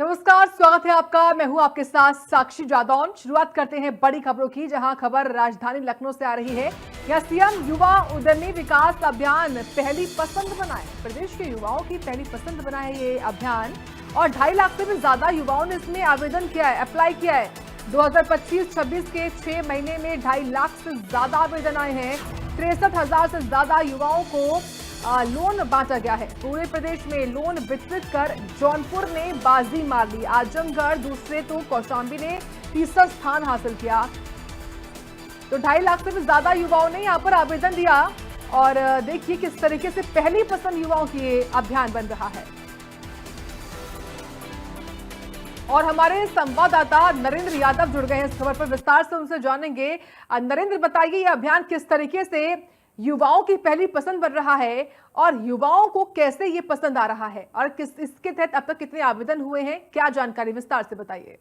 नमस्कार, स्वागत है आपका। मैं हूं आपके साथ साक्षी जादौन। शुरुआत करते हैं बड़ी खबरों की, जहां खबर राजधानी लखनऊ से आ रही है। यह सीएम युवा उद्यमी विकास अभियान पहली पसंद बनाए। प्रदेश के युवाओं की पहली पसंद बना है ये अभियान और 2.5 लाख से भी ज्यादा युवाओं ने इसमें आवेदन किया है, अप्लाई किया है। 2025-26 के 6 महीने में 2.5 लाख से ज्यादा आवेदन आए हैं। 63,000 से ज्यादा युवाओं को लोन बांटा गया है। पूरे प्रदेश में लोन वितरित कर जौनपुर ने बाजी मार ली। आजमगढ़ दूसरे तो कौशाम्बी ने तीसरा स्थान हासिल किया। तो 2.5 लाख से भी ज्यादा युवाओं ने यहाँ पर आवेदन दिया और देखिए किस तरीके से पहली पसंद युवाओं की ये अभियान बन रहा है। और हमारे संवाददाता नरेंद्र यादव जुड़ गए हैं इस खबर पर, विस्तार से उनसे जानेंगे। नरेंद्र, बताइए ये अभियान किस तरीके से युवाओं की पहली पसंद बन रहा है और युवाओं को कैसे ये पसंद आ रहा है और इसके तहत अब तक कितने आवेदन हुए हैं, क्या जानकारी, विस्तार से बताइए।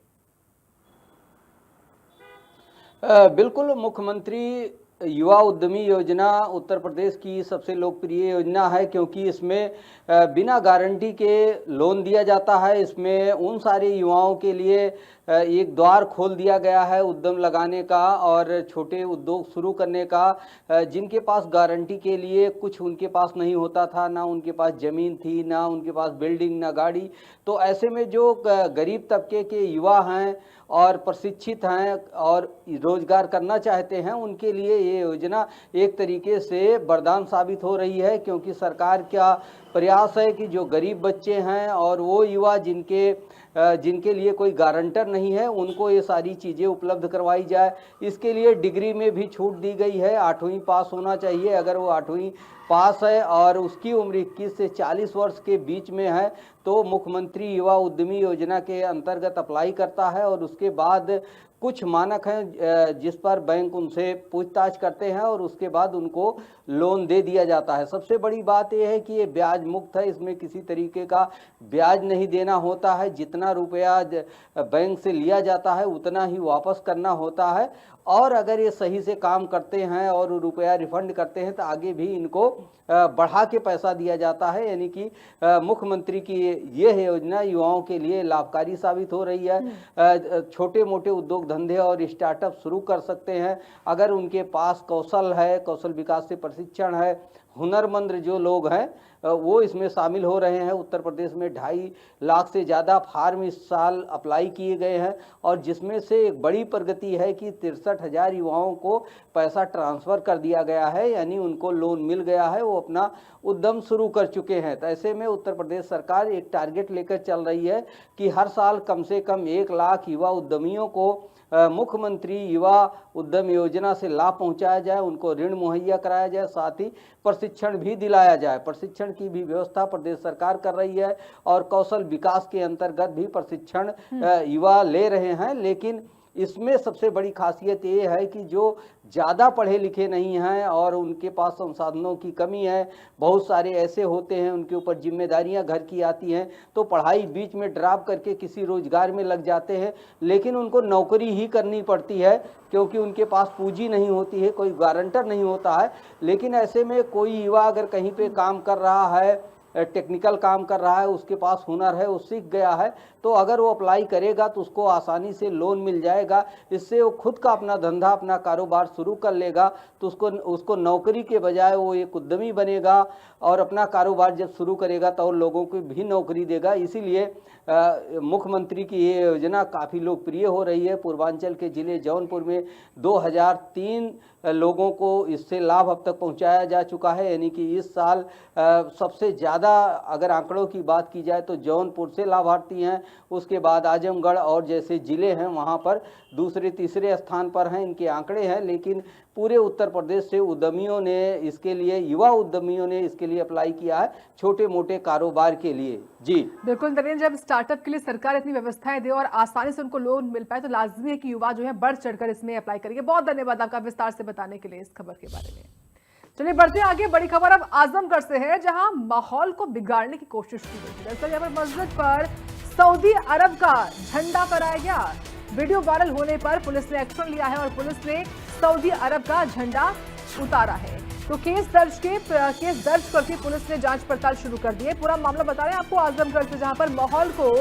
बिल्कुल, मुख्यमंत्री युवा उद्यमी योजना उत्तर प्रदेश की सबसे लोकप्रिय योजना है, क्योंकि इसमें बिना गारंटी के लोन दिया जाता है। इसमें उन सारे युवाओं के लिए एक द्वार खोल दिया गया है उद्यम लगाने का और छोटे उद्योग शुरू करने का, जिनके पास गारंटी के लिए कुछ उनके पास नहीं होता था, ना उनके पास ज़मीन थी, ना उनके पास बिल्डिंग, ना गाड़ी। तो ऐसे में जो गरीब तबके के युवा हैं और प्रशिक्षित हैं और रोजगार करना चाहते हैं, उनके लिए ये योजना एक तरीके से वरदान साबित हो रही है, क्योंकि सरकार का प्रयास है कि जो गरीब बच्चे हैं और वो युवा जिनके लिए कोई गारंटर नहीं है, उनको ये सारी चीज़ें उपलब्ध करवाई जाए। इसके लिए डिग्री में भी छूट दी गई है। 8वीं पास होना चाहिए। अगर वो 8वीं पास है और उसकी उम्र 21 से 40 वर्ष के बीच में है तो मुख्यमंत्री युवा उद्यमी योजना के अंतर्गत अप्लाई करता है और उसके बाद कुछ मानक हैं जिस पर बैंक उनसे पूछताछ करते हैं और उसके बाद उनको लोन दे दिया जाता है। सबसे बड़ी बात यह है कि ये ब्याज मुक्त है, इसमें किसी तरीके का ब्याज नहीं देना होता है। जितना रुपया बैंक से लिया जाता है उतना ही वापस करना होता है और अगर ये सही से काम करते हैं और रुपया रिफंड करते हैं तो आगे भी इनको बढ़ा के पैसा दिया जाता है। यानी कि मुख्यमंत्री की यह योजना युवाओं के लिए लाभकारी साबित हो रही है। छोटे मोटे उद्योग धंधे और स्टार्टअप शुरू कर सकते हैं अगर उनके पास कौशल है, कौशल विकास से प्रशिक्षण है। हुनरमंद जो लोग हैं वो इसमें शामिल हो रहे हैं। उत्तर प्रदेश में 2.5 लाख से ज़्यादा फार्म इस साल अप्लाई किए गए हैं और जिसमें से एक बड़ी प्रगति है कि 63,000 युवाओं को पैसा ट्रांसफ़र कर दिया गया है, यानी उनको लोन मिल गया है, वो अपना उद्यम शुरू कर चुके हैं। तो ऐसे में उत्तर प्रदेश सरकार एक टारगेट लेकर चल रही है कि हर साल कम से कम 1 लाख युवा उद्यमियों को मुख्यमंत्री युवा उद्यम योजना से लाभ पहुंचाया जाए, उनको ऋण मुहैया कराया जाए, साथ ही प्रशिक्षण भी दिलाया जाए। प्रशिक्षण की भी व्यवस्था प्रदेश सरकार कर रही है और कौशल विकास के अंतर्गत भी प्रशिक्षण युवा ले रहे हैं। लेकिन इसमें सबसे बड़ी खासियत ये है कि जो ज़्यादा पढ़े लिखे नहीं हैं और उनके पास संसाधनों की कमी है, बहुत सारे ऐसे होते हैं उनके ऊपर जिम्मेदारियां घर की आती हैं तो पढ़ाई बीच में ड्रॉप करके किसी रोजगार में लग जाते हैं, लेकिन उनको नौकरी ही करनी पड़ती है क्योंकि उनके पास पूंजी नहीं होती है, कोई गारंटर नहीं होता है। लेकिन ऐसे में कोई युवा अगर कहीं पे काम कर रहा है, टेक्निकल काम कर रहा है, उसके पास हुनर है, वो सीख गया है, तो अगर वो अप्लाई करेगा तो उसको आसानी से लोन मिल जाएगा। इससे वो खुद का अपना धंधा, अपना कारोबार शुरू कर लेगा तो उसको नौकरी के बजाय वो एक उद्यमी बनेगा और अपना कारोबार जब शुरू करेगा तो लोगों को भी नौकरी देगा। इसीलिए मुख्यमंत्री की ये योजना काफ़ी लोकप्रिय हो रही है। पूर्वांचल के ज़िले जौनपुर में 2003 लोगों को इससे लाभ अब तक पहुंचाया जा चुका है। यानी कि इस साल सबसे ज़्यादा अगर आंकड़ों की बात की जाए तो जौनपुर से लाभार्थी हैं, उसके बाद आजमगढ़ और जैसे ज़िले हैं वहां पर दूसरे तीसरे स्थान पर हैं इनके आंकड़े हैं। लेकिन पूरे उत्तर प्रदेश से उद्यमियों ने इसके लिए, युवा उद्यमियों ने इसके लिए अप्लाई किया है छोटे मोटे कारोबार के लिए। जी बिल्कुल नरेंद्र, जब स्टार्टअप के लिए सरकार इतनी व्यवस्थाएं दे और आसानी से उनको लोन मिल पाए तो लाजमी है कि युवा जो है बढ़ चढ़कर इसमें अप्लाई करेंगे। बहुत धन्यवाद आपका विस्तार से बताने के लिए इस खबर के बारे में। चलिए बढ़ते आगे, बड़ी खबर अब आजमगढ़ से है, जहां माहौल को बिगाड़ने की कोशिश की गई। दरअसल यहाँ पर मस्जिद पर सऊदी अरब का झंडा फहराया गया। वीडियो वायरल होने पर पुलिस ने एक्शन लिया है और पुलिस ने सऊदी अरब का झंडा उतारा है। तो केस दर्ज करके पुलिस ने जांच पड़ताल शुरू कर दी है। पूरा मामला बता रहे हैं आपको आजमगढ़ से, जहां पर माहौल को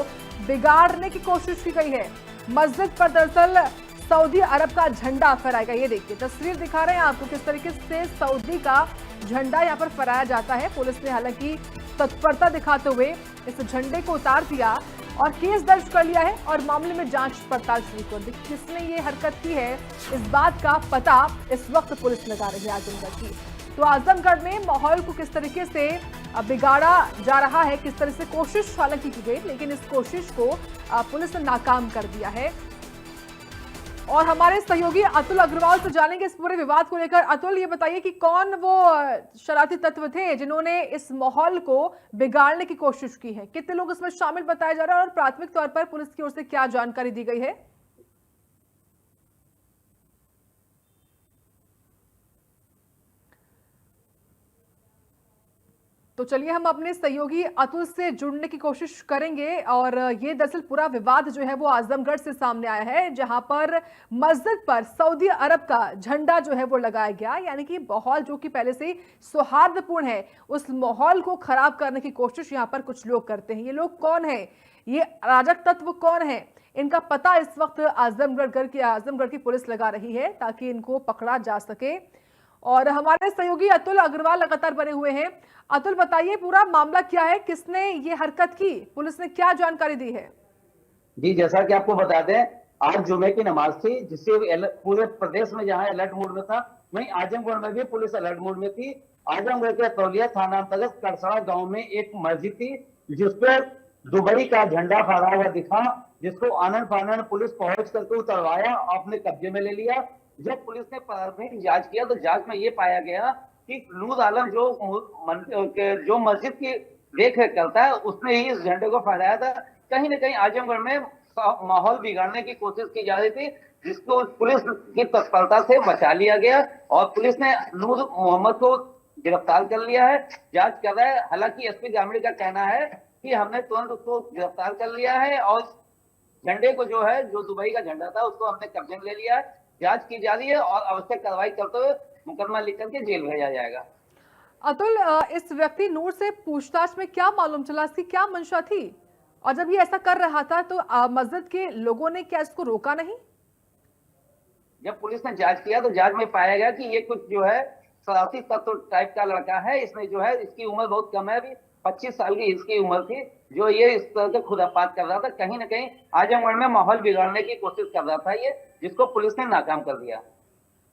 बिगाड़ने की कोशिश की गई है। मस्जिद पर दरअसल सऊदी अरब का झंडा फहराया गया। ये देखिए तस्वीर दिखा रहे हैं आपको किस तरीके से सऊदी का झंडा यहाँ पर फहराया जाता है। पुलिस ने हालांकि तत्परता दिखाते हुए इस झंडे को उतार दिया और केस दर्ज कर लिया है और मामले में जांच पड़ताल शुरू कर दी। किसने ये हरकत की है इस बात का पता इस वक्त पुलिस लगा रही है आजमगढ़ की। तो आजमगढ़ में माहौल को किस तरीके से बिगाड़ा जा रहा है, किस तरह से कोशिश हालांकि की गई, लेकिन इस कोशिश को पुलिस ने नाकाम कर दिया है। और हमारे सहयोगी अतुल अग्रवाल से जानेंगे इस पूरे विवाद को लेकर। अतुल, ये बताइए कि कौन वो शरारती तत्व थे जिन्होंने इस माहौल को बिगाड़ने की कोशिश की है? कितने लोग इसमें शामिल बताया जा रहा है और प्राथमिक तौर पर पुलिस की ओर से क्या जानकारी दी गई है? तो चलिए हम अपने सहयोगी अतुल से जुड़ने की कोशिश करेंगे। और ये दरअसल पूरा विवाद जो है वो आजमगढ़ से सामने आया है, जहां पर मस्जिद पर सऊदी अरब का झंडा जो है वो लगाया गया। यानी कि माहौल जो कि पहले से ही सौहार्दपूर्ण है, उस माहौल को खराब करने की कोशिश यहां पर कुछ लोग करते हैं। ये लोग कौन है, ये अराजक तत्व कौन है, इनका पता इस वक्त आजमगढ़ की पुलिस लगा रही है ताकि इनको पकड़ा जा सके। और हमारे सहयोगी अतुल अग्रवाल लगातार बने हुए हैं। अतुल, बताइए पूरा मामला क्या है, किसने ये हरकत की, पुलिस ने क्या जानकारी दी है? जी, जैसा कि आपको बता दें, आज जुमे की नमाज थी, जिससे पूरे प्रदेश में जहां अलर्ट मोड में था, वहीं आजमगढ़ में भी पुलिस अलर्ट मोड में थी। आजमगढ़ के तौलिया थाना अंतर्गत करसड़ा गांव में एक मस्जिद थी जिस पर दुबई का झंडा फहरा हुआ दिखा, जिसको आनन फानन पुलिस पहुंच करके उतरवाया, अपने कब्जे में ले लिया। जब पुलिस ने प्रारंभिक जांच किया तो जांच में ये पाया गया कि नूर आलम जो मस्जिद की देख रेख करता है, उसने ही इस झंडे को फहराया था। कहीं ना कहीं आजमगढ़ में माहौल बिगाड़ने की कोशिश की जा रही थी, जिसको पुलिस की तत्परता से बचा लिया गया और पुलिस ने नूर मोहम्मद को गिरफ्तार कर लिया है, जांच कर रहा है। हालांकि एसपी ग्रामीण का कहना है कि हमने तुरंत उसको गिरफ्तार कर लिया है और झंडे को जो दुबई का झंडा था उसको हमने कब्जे में ले लिया है। जांच की जा रही है और आवश्यक कार्रवाई करते हुए मुकदमा लिख करके जेल भेजा जाएगा। अतुल, इस व्यक्ति नूर से पूछताछ में क्या मालूम चला, इसकी क्या मंशा थी? और जब ये ऐसा कर रहा था तो मस्जिद के लोगों ने क्या इसको रोका नहीं? जब पुलिस ने जांच किया तो जांच में पाया गया कि ये कुछ शरारती तत्व टाइप का लड़का है। इसने इसकी उम्र बहुत कम है, अभी 25 साल की इसकी उम्र थी, जो ये इस तरह से खुरापात कर रहा था। कहीं ना कहीं आजमगढ़ में माहौल बिगाड़ने की कोशिश कर रहा था ये, जिसको पुलिस ने नाकाम कर दिया।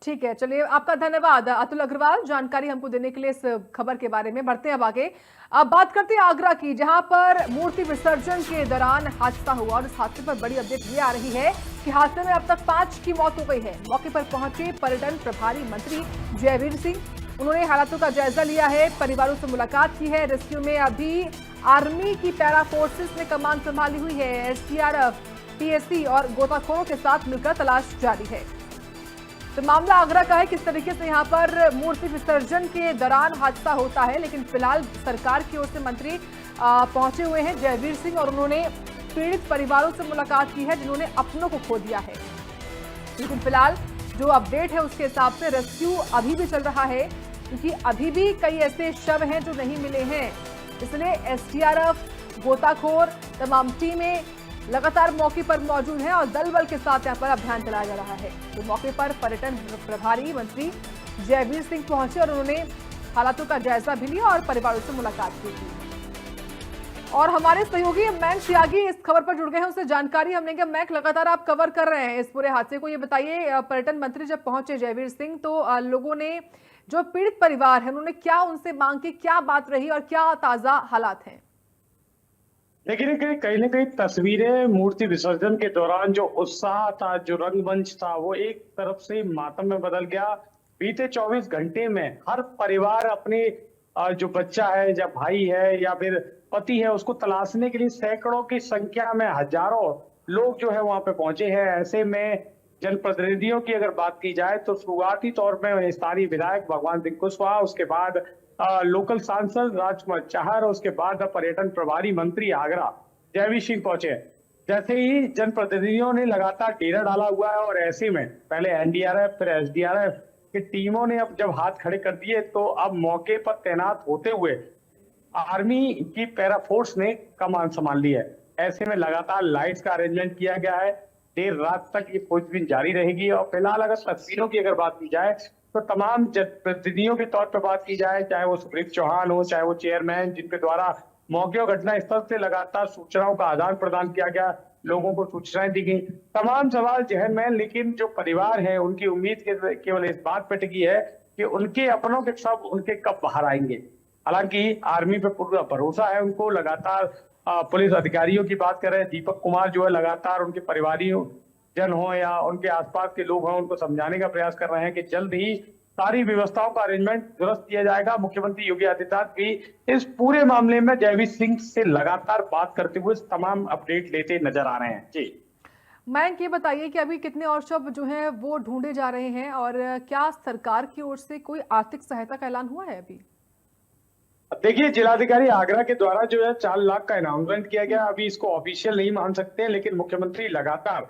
ठीक है, चलिए आपका धन्यवाद अतुल अग्रवाल जानकारी हमको देने के लिए इस खबर के बारे में। बढ़ते हैं अब आगे। अब बात करते हैं आगरा की, जहां पर मूर्ति विसर्जन के दौरान हादसा हुआ और इस हादसे पर बड़ी अपडेट ये आ रही है कि हादसे में अब तक 5 की मौत हो गई है। मौके पर पहुंचे पर्यटन प्रभारी मंत्री जयवीर सिंह, उन्होंने हालातों का जायजा लिया है, परिवारों से मुलाकात की है। रेस्क्यू में अभी आर्मी की पैरा फोर्सेस ने कमान संभाली हुई है। एसडीआरएफ, पीएससी और गोताखोरों के साथ मिलकर तलाश जारी है। तो मामला आगरा का है, किस तरीके से यहाँ पर मूर्ति विसर्जन के दौरान हादसा होता है। लेकिन फिलहाल सरकार की ओर से मंत्री पहुंचे हुए हैं जयवीर सिंह, और उन्होंने पीड़ित परिवारों से मुलाकात की है जिन्होंने अपनों को खो दिया है। लेकिन फिलहाल जो अपडेट है उसके हिसाब से रेस्क्यू अभी भी चल रहा है, क्योंकि अभी भी कई ऐसे शव हैं जो नहीं मिले हैं। इसलिए एसडीआरएफ, गोताखोर, तमाम टीमें लगातार मौके पर मौजूद हैं और दल बल के साथ यहाँ पर अभियान चलाया जा रहा है। तो मौके पर पर्यटन प्रभारी मंत्री जयवीर सिंह पहुंचे और उन्होंने हालातों का जायजा भी लिया और परिवारों से मुलाकात की थी। और हमारे सहयोगी मैक त्यागी इस खबर पर जुड़ गए हैं, उससे जानकारी हम लेंगे। मैक, लगातार आप कवर कर रहे हैं इस पूरे हादसे को, ये बताइए पर्यटन मंत्री जब पहुंचे जयवीर सिंह, तो लोगों ने, जो पीड़ित परिवार है, उन्होंने क्या उनसे मांग की, क्या बात रही और क्या ताजा हालात हैं? लेकिन कहीं ना कहीं तस्वीरें मूर्ति विसर्जन के दौरान जो उत्साह था, जो रंगमंच था, वो एक तरफ से मातम में बदल गया। बीते 24 घंटे में हर परिवार अपने जो बच्चा है या भाई है या फिर पति है, उसको तलाशने के लिए सैकड़ों की संख्या में हजारों लोग जो है वहां पे पहुंचे हैं। ऐसे में जनप्रतिनिधियों की अगर बात की जाए तो शुरुआती तौर में स्थानीय विधायक भगवान सिंह कुशवाहा, उसके बाद लोकल सांसद राजकुमार चाहर, उसके बाद पर्यटन प्रभारी मंत्री आगरा जयवीर सिंह पहुंचे। जैसे ही जनप्रतिनिधियों ने लगातार डेरा डाला हुआ है और ऐसे में पहले एनडीआरएफ, फिर एसडीआरएफ कि टीमों ने अब जब हाथ खड़े कर दिए तो अब मौके पर तैनात होते हुए आर्मी की पैरा फोर्स ने कमान संभाल ली है। ऐसे में लगातार लाइट्स का अरेंजमेंट किया गया है। देर रात तक ये खोजबीन जारी रहेगी। और फिलहाल अगर तस्वीरों की अगर बात की जाए तो तमाम जनप्रतिनिधियों के तौर पर बात की जाए, चाहे वो सुब्रत चौहान हो, चाहे वो चेयरमैन, जिनके द्वारा मौके और घटना स्थल से लगातार सूचनाओं का आदान प्रदान किया गया, लोगों को सूचनाएं दी गई, तमाम सवाल जहन में। लेकिन जो परिवार है उनकी उम्मीद केवल इस बात पर टिकी है कि उनके अपनों के सब उनके कब बाहर आएंगे। हालांकि आर्मी पे पूरा भरोसा है उनको। लगातार पुलिस अधिकारियों की बात करें, दीपक कुमार जो है लगातार उनके परिवारियों जन हो या उनके आसपास के लोग हों, उनको समझाने का प्रयास कर रहे हैं कि जल्द ही सारी व्यवस्थाओं का अरेंजमेंट दुरुस्त किया जाएगा। मुख्यमंत्री योगी आदित्यनाथ भी इस पूरे मामले में जयवीर सिंह से लगातार बात करते हुए तमाम अपडेट लेते नजर आ रहे हैं। जी मयंक, ये बताइए कि अभी कितने और शव जो हैं वो ढूंढे जा रहे हैं और क्या सरकार की ओर से कोई आर्थिक सहायता का ऐलान हुआ है अभी? देखिए, जिलाधिकारी आगरा के द्वारा जो है 4 लाख का अनाउंसमेंट किया गया। अभी इसको ऑफिशियल नहीं मान सकते, लेकिन मुख्यमंत्री लगातार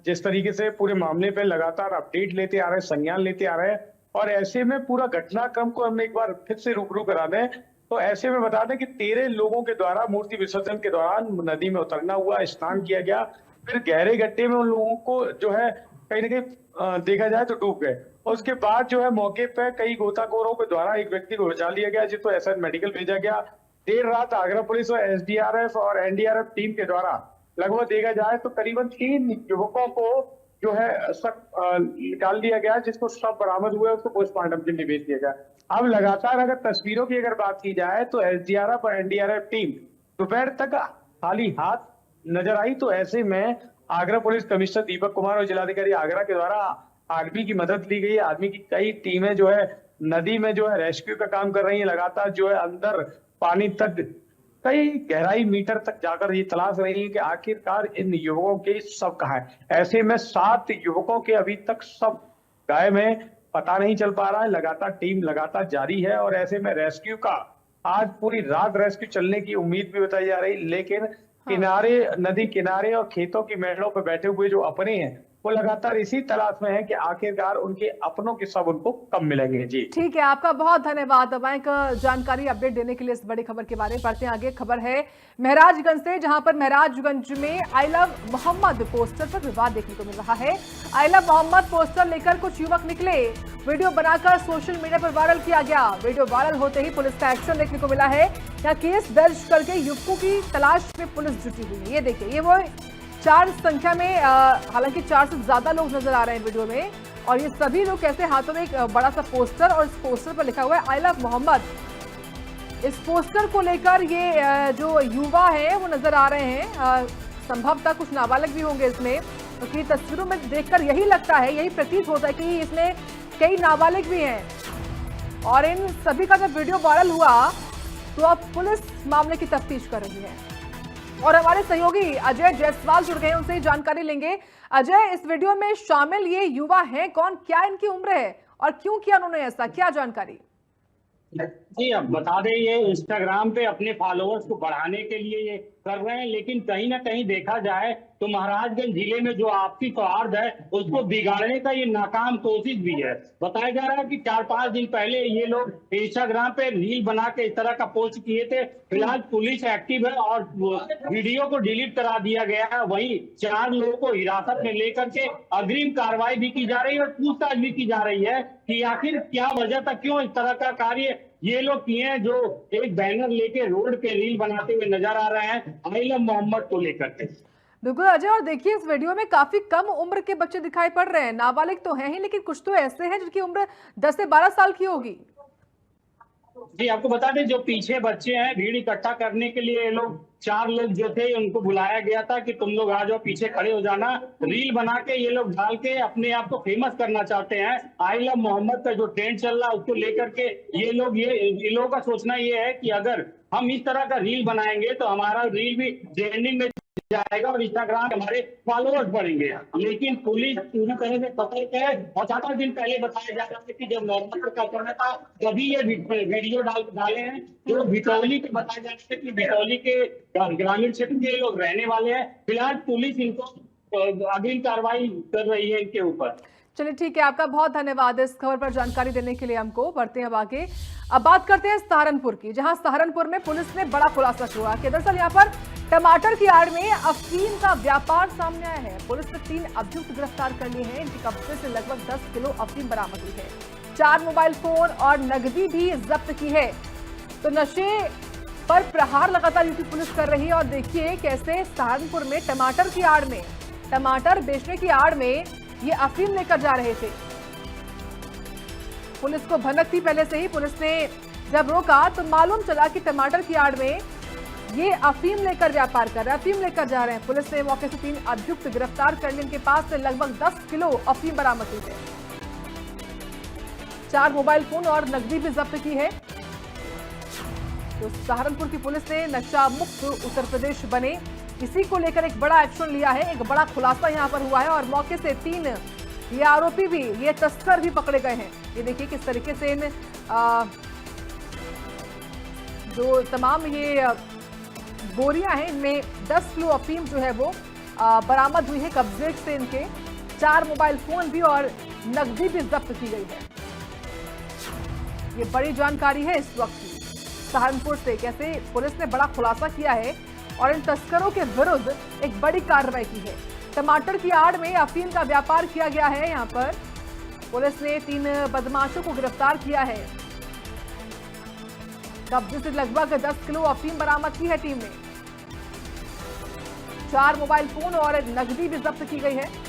जिस तरीके से पूरे मामले पे लगातार अपडेट लेते आ रहे हैं, संज्ञान लेते आ रहे हैं। और ऐसे में पूरा घटनाक्रम को हम एक बार फिर से रूबरू करा दें तो ऐसे में बता दें कि 13 लोगों के द्वारा मूर्ति विसर्जन के दौरान नदी में उतरना हुआ, स्नान किया गया, फिर गहरे गड्ढे में उन लोगों को जो है कहीं ना कहीं देखा जाए तो डूब गए। और उसके बाद जो है मौके पर कई गोताखोरों के द्वारा एक व्यक्ति को बचा लिया गया, जिसको एसएन मेडिकल भेजा गया। देर रात आगरा पुलिस और एसडीआरएफ और एनडीआरएफ टीम के द्वारा लगभग देखा जाए तो करीबन 3 युवकों को जो है निकाल दिया गया, जिसको सब बरामद हुए, उसको पोस्टमार्टम के लिए भेज दिया गया। अब लगातार अगर तस्वीरों की अगर बात की जाए तो एसडीआरएफ और एनडीआरएफ टीम दोपहर तक खाली हाथ नजर आई। तो ऐसे में आगरा पुलिस कमिश्नर दीपक कुमार और जिलाधिकारी आगरा के द्वारा आर्मी की मदद ली गई। आर्मी की कई टीमें जो है नदी में जो है रेस्क्यू का काम कर रही है। लगातार जो है अंदर पानी तक कई गहराई मीटर तक जाकर ये तलाश रही है कि आखिरकार इन युवकों के शव कहाँ है। ऐसे में 7 युवकों के अभी तक शव गायब में पता नहीं चल पा रहा है। लगातार टीम लगातार जारी है और ऐसे में रेस्क्यू का आज पूरी रात रेस्क्यू चलने की उम्मीद भी बताई जा रही, लेकिन किनारे, नदी किनारे और खेतों की मेड़ों पर बैठे हुए जो अपने हैं वो लगातार इसी तलाश में है कि आखिरकार उनके अपनों के सब उनको कब मिलेंगे। जी ठीक है, आपका बहुत धन्यवाद मयंक जानकारी अपडेट देने के लिए इस बड़ी खबर के बारे में। बढ़ते हैं आगे। खबर है महराजगंज से, जहां पर महराजगंज में आई लव मोहम्मद पोस्टर पर विवाद देखने को मिल रहा है। आई लव मोहम्मद पोस्टर लेकर कुछ युवक निकले, वीडियो बनाकर सोशल मीडिया पर वायरल किया गया। वीडियो वायरल होते ही पुलिस का एक्शन देखने को मिला है। यहाँ केस दर्ज करके युवकों की तलाश में पुलिस जुटी हुई है। ये देखिए, ये वो 4 संख्या में, हालांकि 4 से ज्यादा लोग नजर आ रहे हैं वीडियो में, और ये सभी लोग कैसे हाथों में एक बड़ा सा पोस्टर, और इस पोस्टर पर लिखा हुआ है आई लव मोहम्मद। इस पोस्टर को लेकर ये जो युवा है वो नजर आ रहे हैं। संभवतः कुछ नाबालिग भी होंगे इसमें, क्योंकि तस्वीरों में देखकर यही लगता है, यही प्रतीत होता है कि इसमें कई नाबालिग भी हैं। और इन सभी का जब वीडियो वायरल हुआ तो अब पुलिस मामले की तफ्तीश कर रही है। और हमारे सहयोगी अजय जायसवाल जुड़ गए, उनसे जानकारी लेंगे। अजय, इस वीडियो में शामिल ये युवा हैं कौन, क्या इनकी उम्र है और क्यों किया उन्होंने ऐसा, क्या जानकारी? जी, अब बता दें, ये इंस्टाग्राम पे अपने फॉलोअर्स को बढ़ाने के लिए ये कर रहे हैं, लेकिन कहीं ना कहीं देखा जाए तो महाराजगंज जिले में जो आपसी सौहार्द है उसको बिगाड़ने का ये नाकाम कोशिश भी है। बताया जा रहा है कि 4-5 दिन पहले ये लोग इंस्टाग्राम पे रील बना के इस तरह का पोस्ट किए थे। फिलहाल पुलिस एक्टिव है और वीडियो को डिलीट करा दिया गया है। वहीं 4 लोगों को हिरासत में लेकर के अग्रिम कार्रवाई भी की जा रही है और पूछताछ भी की जा रही है कि आखिर क्या वजह था, क्यों इस तरह का कार्य ये लोग किए हैं, जो एक बैनर लेके रोड पे रील बनाते हुए नजर आ रहे हैं आई लव मोहम्मद को लेकर के। बिल्कुल अजय, और देखिए इस वीडियो में काफी कम उम्र के बच्चे दिखाई पड़ रहे हैं। नाबालिग तो हैं ही, लेकिन कुछ तो ऐसे हैं जिनकी उम्र 10 से 12 साल की होगी। जी, आपको बता दें, जो पीछे बच्चे हैं, भीड़ इकट्ठा करने के लिए ये लोग 4 लोग जो थे उनको बुलाया गया था कि तुम लोग आ जाओ, पीछे खड़े हो जाना। रील बना के ये लोग डाल के अपने आप को फेमस करना चाहते हैं। आई लव मोहम्मद का जो ट्रेंड चल रहा है उसको लेकर के ये लोगों का सोचना ये है कि अगर हम इस तरह का रील बनाएंगे तो हमारा रील भी ट्रेंडिंग में जाएगा और इंस्टाग्राम हमारे फॉलोअर्स बढ़ेंगे। लेकिन पुलिस पूरी तरह से पकड़ के, और 4-5 दिन पहले बताया जा रहा है कि जब नॉर्मल का समय था तभी ये वीडियो डाले हैं। जो भितौली के बताया जा रहा है कि भितौली के ग्रामीण क्षेत्र के लोग रहने वाले हैं। फिलहाल पुलिस इनको अग्रिम कार्रवाई कर रही है इनके ऊपर। चलिए ठीक है, आपका बहुत धन्यवाद इस खबर पर जानकारी देने के लिए हमको। बढ़ते हैं अब आगे। अब बात करते हैं सहारनपुर की, जहां सहारनपुर में पुलिस ने बड़ा खुलासा किया कि दरअसल यहां पर टमाटर की आड़ में अफीम का व्यापार सामने आया है। पुलिस ने 3 अभियुक्त गिरफ्तार कर लिए हैं। इनके कब्जे से लगभग 10 किलो अफीम बरामद हुई है। 4 मोबाइल फोन और नकदी भी जब्त की है। तो नशे पर प्रहार लगातार यूपी पुलिस कर रही है। और देखिए कैसे सहारनपुर में टमाटर की आड़ में, टमाटर बेचने की आड़ में ये अफीम लेकर जा रहे थे। पुलिस को भनक थी पहले से ही। पुलिस ने जब रोका तो मालूम चला कि टमाटर की आड़ में ये अफीम लेकर व्यापार कर रहे हैं, अफीम लेकर जा रहे हैं। पुलिस ने मौके से 3 अभियुक्त गिरफ्तार कर लिए। इनके पास से लगभग 10 किलो अफीम बरामद हुई है। 4 मोबाइल फोन और नकदी भी जब्त की है। तो सहारनपुर की पुलिस ने नशा मुक्त उत्तर प्रदेश बने, इसी को लेकर एक बड़ा एक्शन लिया है। एक बड़ा खुलासा यहां पर हुआ है और मौके से 3 ये आरोपी भी, ये तस्कर भी पकड़े गए हैं। ये देखिए किस तरीके से इन जो तमाम ये बोरियां हैं, इनमें 10 किलो अफीम जो है वो बरामद हुई है कब्जे से। इनके 4 मोबाइल फोन भी और नकदी भी जब्त की गई है। ये बड़ी जानकारी है इस वक्त की सहारनपुर से, कैसे पुलिस ने बड़ा खुलासा किया है और इन तस्करों के विरुद्ध एक बड़ी कार्रवाई की है। टमाटर की आड़ में अफीम का व्यापार किया गया है। यहां पर पुलिस ने 3 बदमाशों को गिरफ्तार किया है। कब्जे से लगभग 10 किलो अफीम बरामद की है टीम ने। 4 मोबाइल फोन और नकदी भी जब्त की गई है।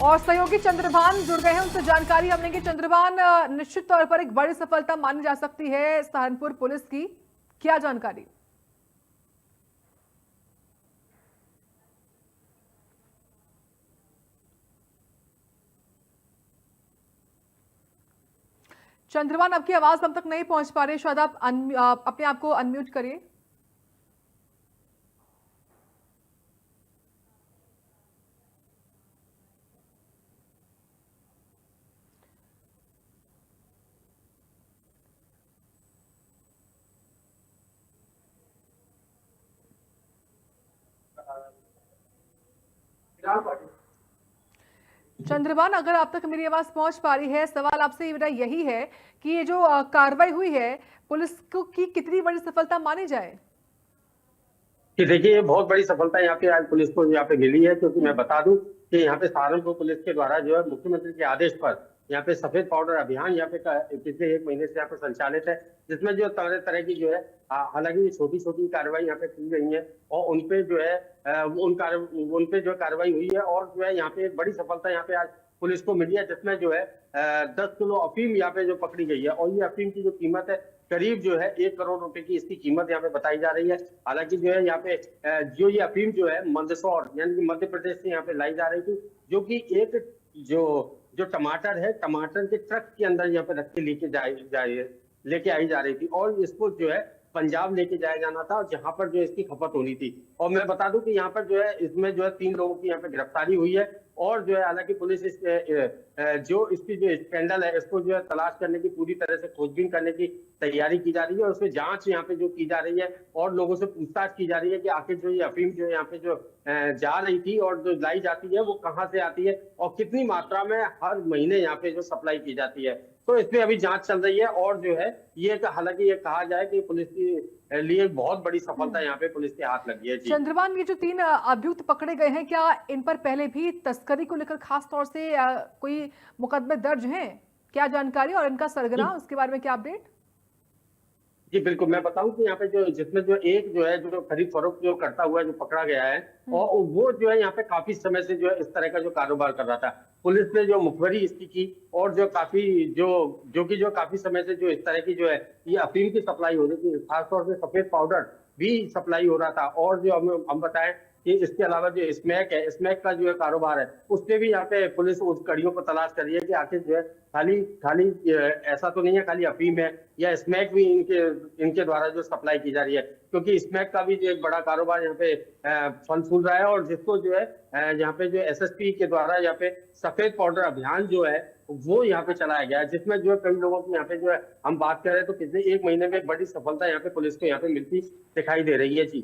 और सहयोगी चंद्रभान जुड़ गए हैं, उनसे जानकारी हमने कि चंद्रभान, निश्चित तौर पर एक बड़ी सफलता मानी जा सकती है सहारनपुर पुलिस की, क्या जानकारी? चंद्रभान, आपकी आवाज हम तक नहीं पहुंच पा रही, शायद आप अपने आप को अनम्यूट करिए। चंद्रभान, अगर आप तक मेरी आवाज पहुंच पा रही है, सवाल आपसे मेरा यही है कि ये जो कार्रवाई हुई है पुलिस को की कितनी बड़ी सफलता मानी जाए? कि देखिए ये बहुत बड़ी सफलता यहाँ पे आज पुलिस को यहाँ पे मिली है, क्योंकि मैं बता दूं कि यहाँ पे सहारनपुर पुलिस के द्वारा जो है मुख्यमंत्री के आदेश पर यहाँ पे सफेद पाउडर अभियान यहाँ पे पिछले 1 महीने से यहाँ पे संचालित है, जिसमें जो तरह तरह की जो है, हालांकि छोटी छोटी कार्रवाई यहाँ पे की गई है और उनपे जो है उनपे जो कार्रवाई हुई है और जो है यहाँ पे एक बड़ी सफलता यहाँ पे आज पुलिस को मिली है, जिसमें जो है 10 किलो अफीम यहाँ पे जो पकड़ी गई है। और ये अफीम की जो कीमत है करीब जो है 1 करोड़ रुपए की इसकी कीमत यहाँ पे बताई जा रही है। हालांकि जो है यहाँ पे जो ये अफीम जो है मंदसौर यानी कि मध्य प्रदेश से यहाँ पे लाई जा रही थी, जो कि एक जो टमाटर है, टमाटर के ट्रक के अंदर यहाँ पे रख के लेके आई जा रही थी और इसको जो है पंजाब लेके जाया जाना था, जहां पर जो इसकी खपत होनी थी। और मैं बता दूं कि यहाँ पर जो है इसमें जो है 3 लोगों की यहाँ पे गिरफ्तारी हुई है और जो है हालांकि पुलिस जो इसकी जो स्कैंडल है इसको जो है तलाश करने की पूरी तरह से खोजबीन करने की तैयारी की जा रही है और उसमें जांच यहाँ पे जो की जा रही है और लोगों से पूछताछ की जा रही है कि आखिर जो ये अफीम जो यहाँ पे जो जा रही थी और जो लाई जाती है वो कहाँ से आती है और कितनी मात्रा में हर महीने यहाँ पे जो सप्लाई की जाती है। तो इस पे अभी जांच चल रही है और जो है ये हालांकि ये कहा जाए कि पुलिस के लिए बहुत बड़ी सफलता यहाँ पे पुलिस के हाथ लगी है। चंद्रभान, ये जो 3 अभियुक्त पकड़े गए हैं, क्या इन पर पहले भी तस्करी को लेकर खास तौर से कोई मुकदमे दर्ज हैं? क्या जानकारी और इनका सरगना, उसके बारे में क्या अपडेट? जी बिल्कुल, मैं बताऊं कि यहाँ पे जो जिसमें जो एक जो है जो खरीद फरोख्त जो करता हुआ जो पकड़ा गया है और वो जो है यहाँ पे काफी समय से जो है इस तरह का जो कारोबार कर रहा था। पुलिस ने जो मुखबरी इसकी की और जो काफी जो काफी समय से जो इस तरह की जो है ये अफीम की सप्लाई हो रही थी, खासतौर से सफेद पाउडर भी सप्लाई हो रहा था और जो हम बताएं कि इसके अलावा जो स्मैक है, स्मैक का जो है कारोबार है, उससे भी यहाँ पे पुलिस उस कड़ियों को तलाश कर रही है कि आखिर जो है खाली खाली ऐसा तो नहीं है खाली अफीम है, या स्मैक भी इनके द्वारा जो सप्लाई की जा रही है, क्योंकि स्मैक का भी जो एक बड़ा कारोबार यहाँ पे फल फूल रहा है। और जिसको जो है यहाँ पे जो एसएसपी के द्वारा यहाँ पे सफेद पाउडर अभियान जो है वो यहाँ पे चलाया गया है, जिसमें जो है कई लोगों की यहाँ पे जो है हम बात कर रहे हैं तो पिछले 1 महीने में एक बड़ी सफलता यहाँ पे पुलिस को यहाँ पे मिलती दिखाई दे रही है। जी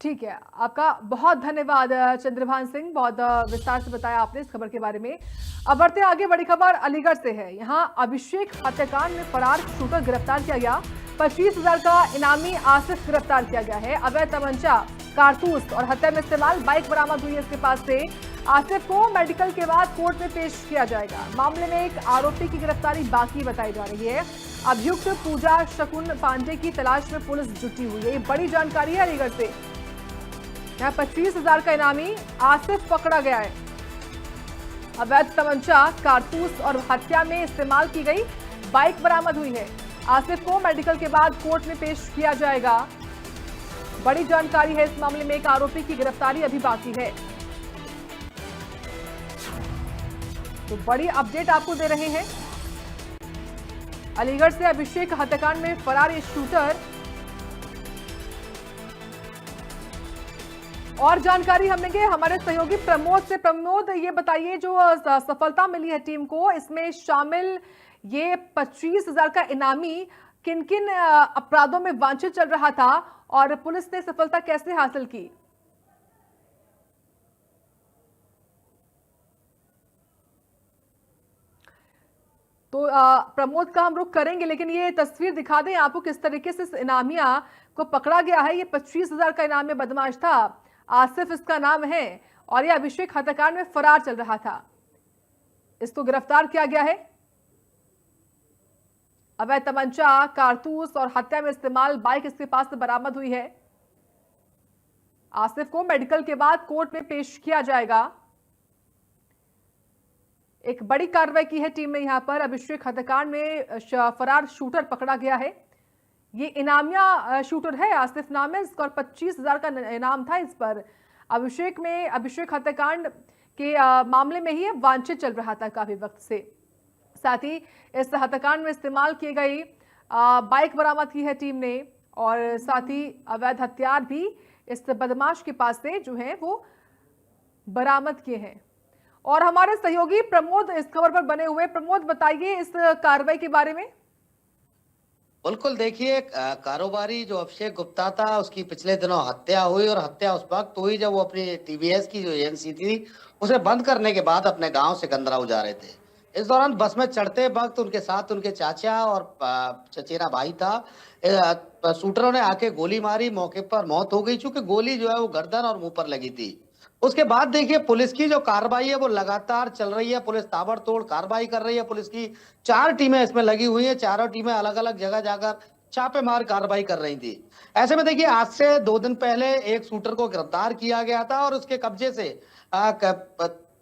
ठीक है, आपका बहुत धन्यवाद चंद्रभान सिंह, बहुत विस्तार से बताया आपने इस खबर के बारे में। अब बढ़ते आगे, बड़ी खबर अलीगढ़ से है। यहाँ अभिषेक हत्याकांड में फरार शूटर गिरफ्तार किया गया। 25,000 का इनामी आसिफ गिरफ्तार किया गया है। अवैध तमंचा, कारतूस और हत्या में इस्तेमाल बाइक बरामद हुई है इसके पास से। आसिफ को मेडिकल के बाद कोर्ट में पेश किया जाएगा। मामले में एक आरोपी की गिरफ्तारी बाकी बताई जा रही है। अभियुक्त पूजा शकुन पांडे की तलाश में पुलिस जुटी हुई है। बड़ी जानकारी है अलीगढ़ से। यहाँ 25,000 का इनामी आसिफ पकड़ा गया है। अवैध तमंचा, कारतूस और हत्या में इस्तेमाल की गई बाइक बरामद हुई है। आसिफ को मेडिकल के बाद कोर्ट में पेश किया जाएगा। बड़ी जानकारी है, इस मामले में एक आरोपी की गिरफ्तारी अभी बाकी है। तो बड़ी अपडेट आपको दे रहे हैं। अलीगढ़ से अभिषेक हत्याकांड में फरार ये शूटर। और जानकारी हम लेंगे हमारे सहयोगी प्रमोद से। प्रमोद, ये बताइए जो सफलता मिली है टीम को, इसमें शामिल ये 25,000 का इनामी किन किन अपराधों में वांछित चल रहा था और पुलिस ने सफलता कैसे हासिल की? तो प्रमोद का हम रुख करेंगे, लेकिन ये तस्वीर दिखा दें आपको किस तरीके से इस इनामिया को पकड़ा गया है। ये 25,000 का इनामी बदमाश था, आसिफ इसका नाम है, और यह अभिषेक हत्याकांड में फरार चल रहा था। इसको गिरफ्तार किया गया है। अवैध तमंचा, कारतूस और हत्या में इस्तेमाल बाइक इसके पास से बरामद हुई है। आसिफ को मेडिकल के बाद कोर्ट में पेश किया जाएगा। एक बड़ी कार्रवाई की है टीम ने यहां पर। अभिषेक हत्याकांड में फरार शूटर पकड़ा गया है। ये इनामिया शूटर है, आसिफ नाम है इसका, और 25,000 का इनाम था इस पर। अभिषेक हत्याकांड के मामले में ही वांछित चल रहा था काफी वक्त से। साथ ही इस हत्याकांड में इस्तेमाल की गई बाइक बरामद की है टीम ने, और साथ ही अवैध हथियार भी इस बदमाश के पास से जो है वो बरामद किए हैं। और हमारे सहयोगी प्रमोद इस खबर पर बने हुए। प्रमोद, बताइए इस कार्रवाई के बारे में। बिल्कुल, देखिए कारोबारी जो अभिषेक गुप्ता था उसकी पिछले दिनों हत्या हुई, और हत्या उस वक्त हुई जब वो अपनी टीवीएस की जो एजेंसी थी उसे बंद करने के बाद अपने गांव सिकंदराऊ जा रहे थे। इस दौरान बस में चढ़ते वक्त उनके साथ उनके चाचा और चचेरा भाई था। शूटरों ने आके गोली मारी, मौके पर मौत हो गई, चूंकि गोली जो है वो गर्दन और मुंह पर लगी थी। उसके बाद देखिए पुलिस की जो कार्रवाई है वो लगातार चल रही है। पुलिस ताबड़तोड़ कार्रवाई कर रही है। पुलिस की 4 टीमें इसमें लगी हुई है। चारों टीमें अलग अलग जगह जाकर छापेमार कार्रवाई कर रही थी। ऐसे में देखिए आज से 2 दिन पहले एक शूटर को गिरफ्तार किया गया था, और उसके कब्जे से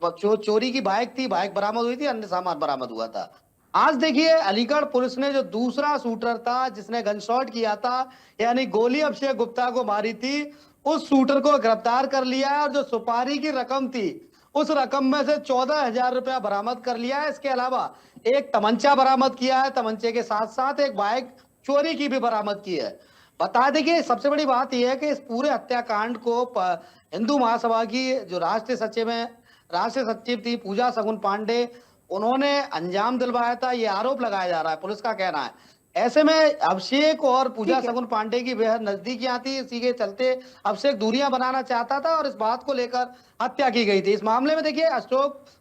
चोरी की बाइक थी, बाइक बरामद हुई थी, अन्य सामान बरामद हुआ था। आज देखिए अलीगढ़ पुलिस ने जो दूसरा शूटर था जिसने गन शॉट किया था, यानी गोली अभिषेक गुप्ता को मारी थी, उस शूटर को गिरफ्तार कर लिया है। और जो सुपारी की रकम थी उस रकम में से 14,000 रुपया बरामद कर लिया है। इसके अलावा एक तमंचा बरामद किया है। तमंचे के साथ साथ एक बाइक चोरी की भी बरामद की है। बता दें कि सबसे बड़ी बात यह है कि इस पूरे हत्याकांड को हिंदू महासभा की जो राष्ट्रीय सचिव थी पूजा शकुन पांडे, उन्होंने अंजाम दिलवाया था, ये आरोप लगाया जा रहा है, पुलिस का कहना है। ऐसे में अभिषेक और पूजा शकुन पांडे की बेहद नजदीकियां थी, इसी के चलते अभिषेक दूरियां बनाना चाहता था और इस बात को लेकर हत्या की गई थी। इस मामले में देखिए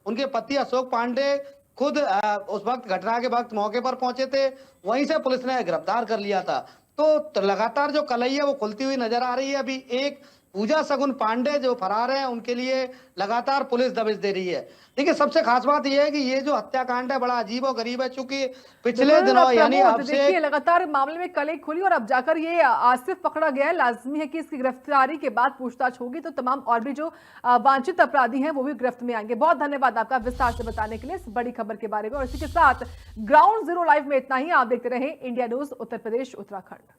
उनके पति अशोक पांडे खुद उस वक्त घटना के वक्त मौके पर पहुंचे थे, वहीं से पुलिस ने गिरफ्तार कर लिया था। तो लगातार जो कलई है वो खुलती हुई नजर आ रही है। अभी एक पूजा शकुन पांडे जो फरार हैं उनके लिए लगातार पुलिस दबिश दे रही है। देखिए सबसे खास बात यह है कि ये जो हत्याकांड है बड़ा अजीब और गरीब है, चूंकि पिछले दिनों यानी देखिए लगातार मामले में कलई खुली और अब जाकर ये आसिफ पकड़ा गया है। लाजमी है कि इसकी गिरफ्तारी के बाद पूछताछ होगी तो तमाम और भी जो वांछित अपराधी हैं वो भी गिरफ्त में आएंगे। बहुत धन्यवाद आपका विस्तार से बताने के लिए इस बड़ी खबर के बारे में। और इसी के साथ ग्राउंड जीरो लाइव में इतना ही। आप देखते रहे इंडिया न्यूज उत्तर प्रदेश उत्तराखंड।